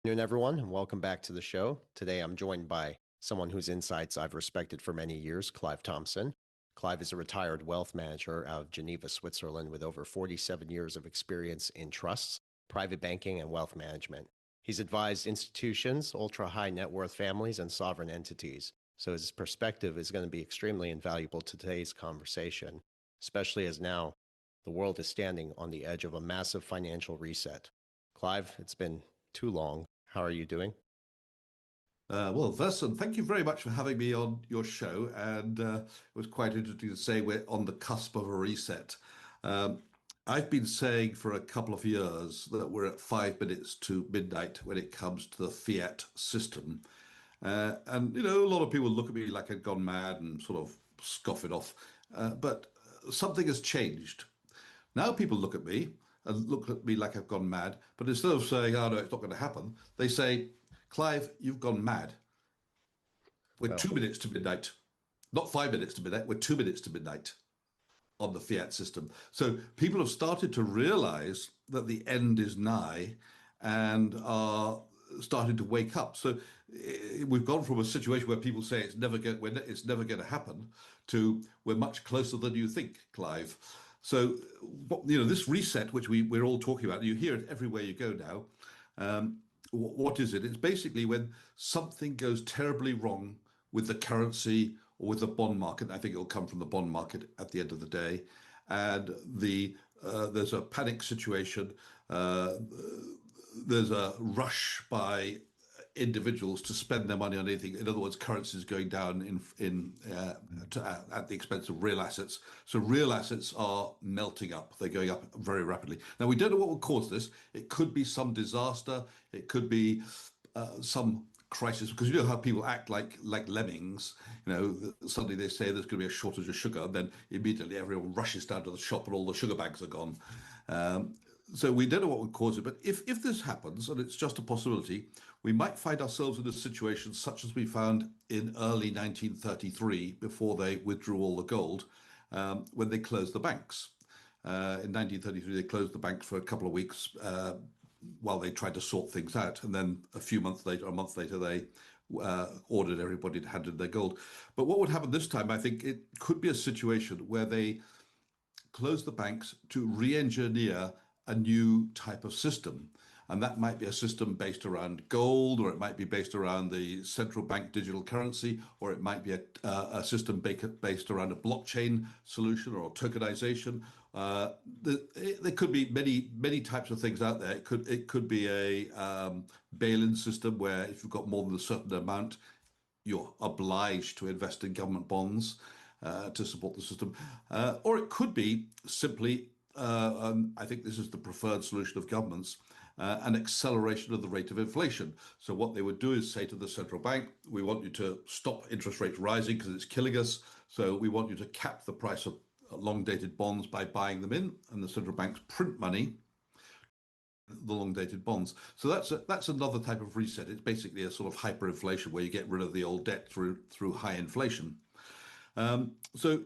Good afternoon, everyone, and welcome back to the show. Today, I'm joined by someone whose insights I've respected for many years, Clive Thompson. Clive is a retired wealth manager out of Geneva, Switzerland, with over 47 years of experience in trusts, private banking, and wealth management. He's advised institutions, ultra-high net worth families, and sovereign entities. So his perspective is going to be extremely invaluable to today's conversation, especially as now the world is standing on the edge of a massive financial reset. Clive, it's been too long. How are you doing? Well, Verson, thank you very much for having me on your show. And it was quite interesting to say we're on the cusp of a reset. Um, I've been saying for a couple of years that we're at 5 minutes to midnight when it comes to the fiat system. A lot of people look at me like I've gone mad and sort of scoff it off. But something has changed. Now people look at me and look at me like I've gone mad, but instead of saying, oh no, it's not going to happen, they say, Clive, you've gone mad. We're Well, 2 minutes to midnight, not 5 minutes to midnight, we're 2 minutes to midnight on the fiat system. So people have started to realize that the end is nigh and are starting to wake up. So we've gone from a situation where people say it's never going to happen to we're much closer than you think, Clive. So this reset, which we're all talking about, you hear it everywhere you go now. What is it? It's basically when something goes terribly wrong with the currency or with the bond market. I think it'll come from the bond market at the end of the day, and there's a panic situation. Uh, there's a rush by individuals to spend their money on anything. In other words, currency is going down at the expense of real assets. So real assets are melting up. They're going up very rapidly. Now we don't know what will cause this. It could be some disaster. It could be some crisis, because you know how people act like lemmings. Suddenly they say there's going to be a shortage of sugar, and then immediately everyone rushes down to the shop and all the sugar bags are gone. So we don't know what would cause it, but if this happens, and it's just a possibility, we might find ourselves in a situation such as we found in early 1933 before they withdrew all the gold, when they closed the banks. In 1933, they closed the banks for a couple of weeks while they tried to sort things out, and then a month later, they ordered everybody to hand in their gold. But what would happen this time? I think it could be a situation where they close the banks to re-engineer a new type of system. And that might be a system based around gold, or it might be based around the central bank digital currency, or it might be a system based around a blockchain solution or tokenization. There could be many types of things out there. It could be a bail-in system where if you've got more than a certain amount, you're obliged to invest in government bonds to support the system. Or it could be simply, I think this is the preferred solution of governments, an acceleration of the rate of inflation. So what they would do is say to the central bank, we want you to stop interest rates rising because it's killing us. So we want you to cap the price of long-dated bonds by buying them in, and the central banks print money, the long-dated bonds. So that's another type of reset. It's basically a sort of hyperinflation where you get rid of the old debt through high inflation. So